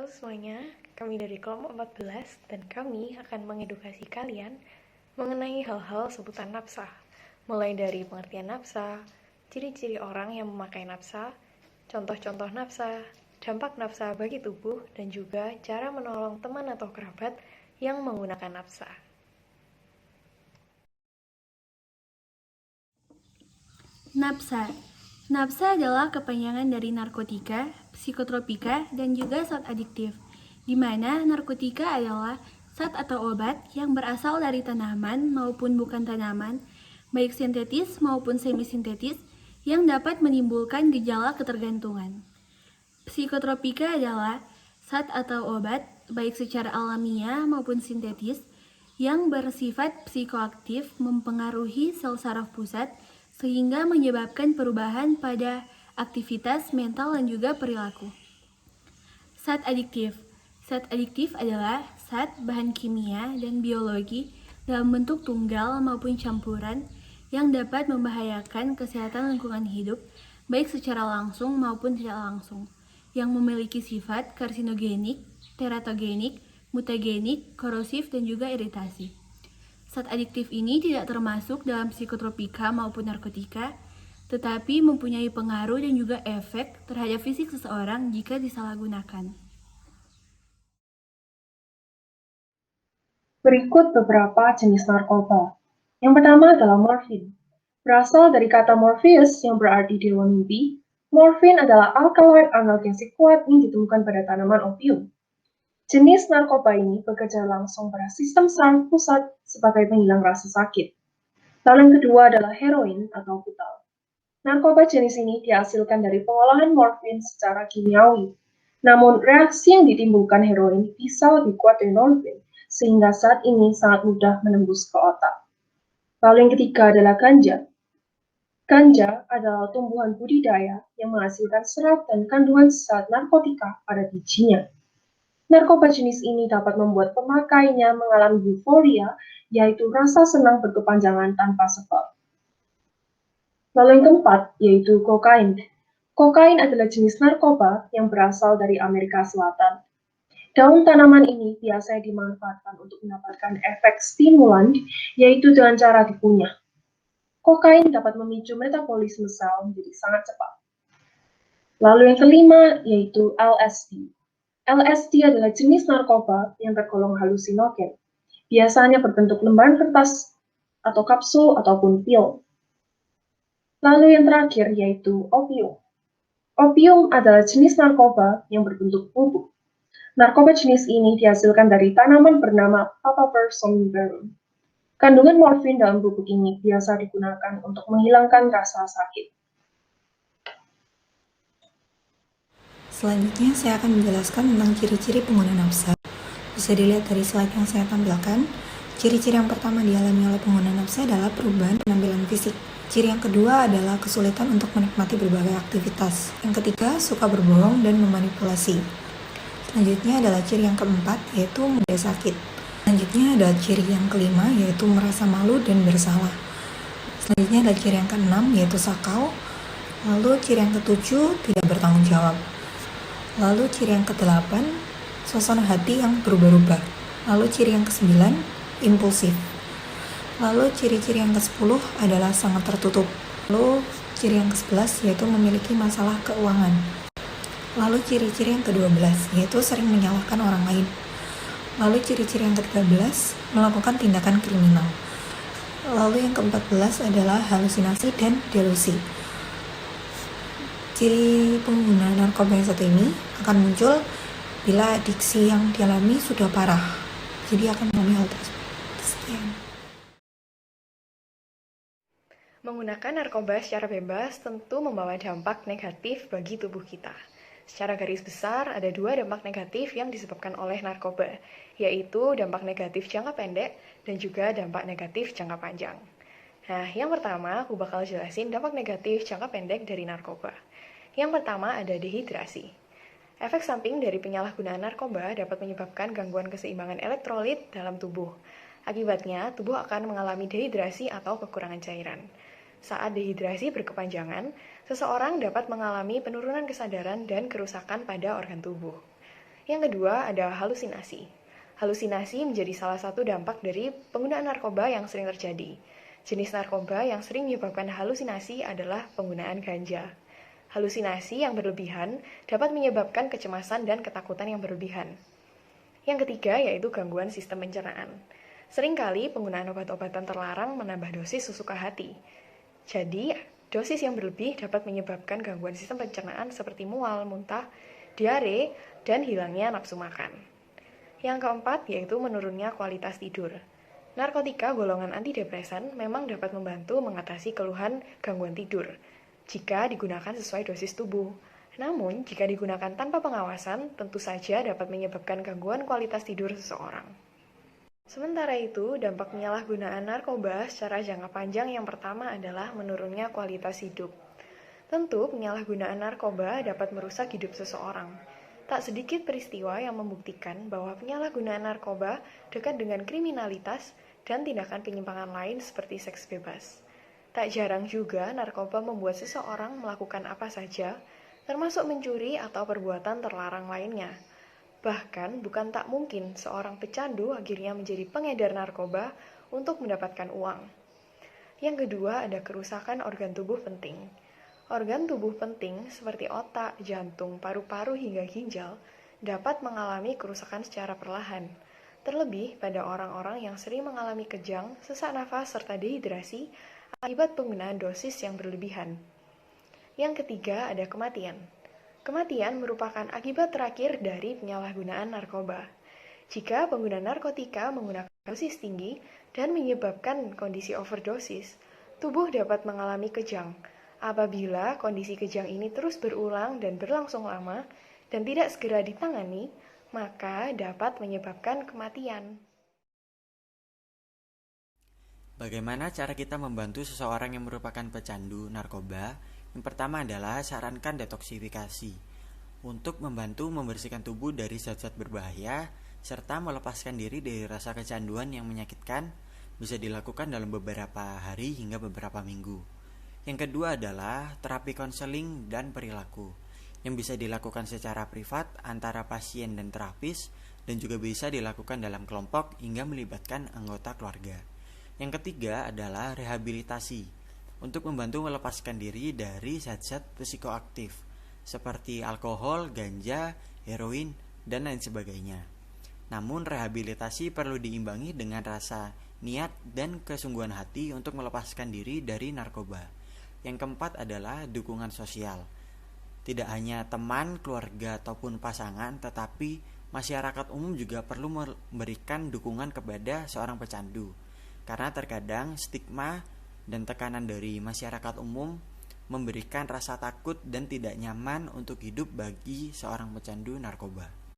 semuanya, kami dari kelompok 14 dan kami akan mengedukasi kalian mengenai hal-hal seputar nafsa, mulai dari pengertian nafsa, ciri-ciri orang yang memakai nafsa, contoh-contoh nafsa, dampak nafsa bagi tubuh, dan juga cara menolong teman atau kerabat yang menggunakan nafsa. Nafsa. Nafsa adalah kepanjangan dari narkotika, psikotropika, dan juga zat adiktif, di mana narkotika adalah zat atau obat yang berasal dari tanaman maupun bukan tanaman, baik sintetis maupun semi-sintetis, yang dapat menimbulkan gejala ketergantungan. Psikotropika adalah zat atau obat, baik secara alamiah maupun sintetis, yang bersifat psikoaktif mempengaruhi sel saraf pusat sehingga menyebabkan perubahan pada aktivitas mental dan juga perilaku. Zat adiktif. Zat adiktif adalah zat bahan kimia dan biologi dalam bentuk tunggal maupun campuran yang dapat membahayakan kesehatan lingkungan hidup baik secara langsung maupun tidak langsung, yang memiliki sifat karsinogenik, teratogenik, mutagenik, korosif, dan juga iritasi. Zat adiktif ini tidak termasuk dalam psikotropika maupun narkotika, tetapi mempunyai pengaruh dan juga efek terhadap fisik seseorang jika disalahgunakan. Berikut beberapa jenis narkoba. Yang pertama adalah morfin. Berasal dari kata morpheus yang berarti dewa mimpi, morfin adalah alkaloid analgesik kuat yang ditemukan pada tanaman opium. Jenis narkoba ini bekerja langsung pada sistem saraf pusat sebagai penghilang rasa sakit. Lalu yang kedua adalah heroin atau butal. Narkoba jenis ini dihasilkan dari pengolahan morfin secara kimiawi. Namun, reaksi yang ditimbulkan heroin bisa lebih kuat dari morfin, sehingga saat ini sangat mudah menembus ke otak. Lalu yang ketiga adalah ganja. Ganja adalah tumbuhan budidaya yang menghasilkan serat dan kandungan zat narkotika pada bijinya. Narkoba jenis ini dapat membuat pemakainya mengalami euforia, yaitu rasa senang berkepanjangan tanpa sebab. Lalu yang keempat, yaitu kokain. Kokain adalah jenis narkoba yang berasal dari Amerika Selatan. Daun tanaman ini biasanya dimanfaatkan untuk mendapatkan efek stimulan, yaitu dengan cara dikunyah. Kokain dapat memicu metabolisme sel menjadi sangat cepat. Lalu yang kelima, yaitu LSD. LSD adalah jenis narkoba yang tergolong halusinogen. Biasanya berbentuk lembaran kertas atau kapsul ataupun pil. Lalu yang terakhir yaitu opium. Opium adalah jenis narkoba yang berbentuk bubuk. Narkoba jenis ini dihasilkan dari tanaman bernama Papaver somniferum. Kandungan morfin dalam bubuk ini biasa digunakan untuk menghilangkan rasa sakit. Selanjutnya saya akan menjelaskan tentang ciri-ciri pengguna nafsa. Bisa dilihat dari slide yang saya tampilkan. Ciri-ciri yang pertama dialami oleh pengguna nafsa adalah perubahan penampilan fisik. Ciri yang kedua adalah kesulitan untuk menikmati berbagai aktivitas. Yang ketiga, suka berbohong dan memanipulasi. Selanjutnya adalah ciri yang keempat, yaitu mudah sakit. Selanjutnya adalah ciri yang kelima, yaitu merasa malu dan bersalah. Selanjutnya adalah ciri yang keenam, yaitu sakau. Lalu ciri yang ketujuh, tidak bertanggung jawab. Lalu ciri yang ke-8, suasana hati yang berubah-ubah. Lalu ciri yang ke-9, impulsif. Lalu ciri-ciri yang ke-10 adalah sangat tertutup. Lalu ciri yang ke-11 yaitu memiliki masalah keuangan. Lalu ciri-ciri yang ke-12 yaitu sering menyalahkan orang lain. Lalu ciri-ciri yang ke-13 melakukan tindakan kriminal. Lalu yang ke-14 adalah halusinasi dan delusi. Ciri pengguna narkoba yang satu ini akan muncul bila adiksi yang dialami sudah parah. Jadi akan mengalami hal tersebut. Sekian. Menggunakan narkoba secara bebas tentu membawa dampak negatif bagi tubuh kita. Secara garis besar, ada dua dampak negatif yang disebabkan oleh narkoba, yaitu dampak negatif jangka pendek dan juga dampak negatif jangka panjang. Nah, yang pertama, aku bakal jelasin dampak negatif jangka pendek dari narkoba. Yang pertama ada dehidrasi. Efek samping dari penyalahgunaan narkoba dapat menyebabkan gangguan keseimbangan elektrolit dalam tubuh. Akibatnya, tubuh akan mengalami dehidrasi atau kekurangan cairan. Saat dehidrasi berkepanjangan, seseorang dapat mengalami penurunan kesadaran dan kerusakan pada organ tubuh. Yang kedua ada halusinasi. Halusinasi menjadi salah satu dampak dari penggunaan narkoba yang sering terjadi. Jenis narkoba yang sering menyebabkan halusinasi adalah penggunaan ganja. Halusinasi yang berlebihan dapat menyebabkan kecemasan dan ketakutan yang berlebihan. Yang ketiga yaitu gangguan sistem pencernaan. Seringkali penggunaan obat-obatan terlarang menambah dosis sesuka hati. Jadi, dosis yang berlebih dapat menyebabkan gangguan sistem pencernaan seperti mual, muntah, diare, dan hilangnya nafsu makan. Yang keempat yaitu menurunnya kualitas tidur. Narkotika golongan antidepresan memang dapat membantu mengatasi keluhan gangguan tidur jika digunakan sesuai dosis tubuh. Namun, jika digunakan tanpa pengawasan, tentu saja dapat menyebabkan gangguan kualitas tidur seseorang. Sementara itu, dampak penyalahgunaan narkoba secara jangka panjang yang pertama adalah menurunnya kualitas hidup. Tentu, penyalahgunaan narkoba dapat merusak hidup seseorang. Tak sedikit peristiwa yang membuktikan bahwa penyalahgunaan narkoba dekat dengan kriminalitas dan tindakan penyimpangan lain seperti seks bebas. Tak jarang juga narkoba membuat seseorang melakukan apa saja, termasuk mencuri atau perbuatan terlarang lainnya. Bahkan bukan tak mungkin seorang pecandu akhirnya menjadi pengedar narkoba untuk mendapatkan uang. Yang kedua ada kerusakan organ tubuh penting. Organ tubuh penting seperti otak, jantung, paru-paru hingga ginjal dapat mengalami kerusakan secara perlahan. Terlebih pada orang-orang yang sering mengalami kejang, sesak nafas, serta dehidrasi akibat penggunaan dosis yang berlebihan. Yang ketiga ada kematian. Kematian merupakan akibat terakhir dari penyalahgunaan narkoba. Jika pengguna narkotika menggunakan dosis tinggi dan menyebabkan kondisi overdosis, tubuh dapat mengalami kejang. Apabila kondisi kejang ini terus berulang dan berlangsung lama dan tidak segera ditangani, maka dapat menyebabkan kematian. Bagaimana cara kita membantu seseorang yang merupakan pecandu narkoba? Yang pertama adalah sarankan detoksifikasi untuk membantu membersihkan tubuh dari zat-zat berbahaya serta melepaskan diri dari rasa kecanduan yang menyakitkan. Bisa dilakukan dalam beberapa hari hingga beberapa minggu. Yang kedua adalah terapi konseling dan perilaku yang bisa dilakukan secara privat antara pasien dan terapis dan juga bisa dilakukan dalam kelompok hingga melibatkan anggota keluarga. Yang ketiga adalah rehabilitasi untuk membantu melepaskan diri dari zat-zat psikoaktif seperti alkohol, ganja, heroin, dan lain sebagainya. Namun rehabilitasi perlu diimbangi dengan rasa niat dan kesungguhan hati untuk melepaskan diri dari narkoba. Yang keempat adalah dukungan sosial. Tidak hanya teman, keluarga, ataupun pasangan, tetapi masyarakat umum juga perlu memberikan dukungan kepada seorang pecandu. Karena terkadang stigma dan tekanan dari masyarakat umum memberikan rasa takut dan tidak nyaman untuk hidup bagi seorang pecandu narkoba.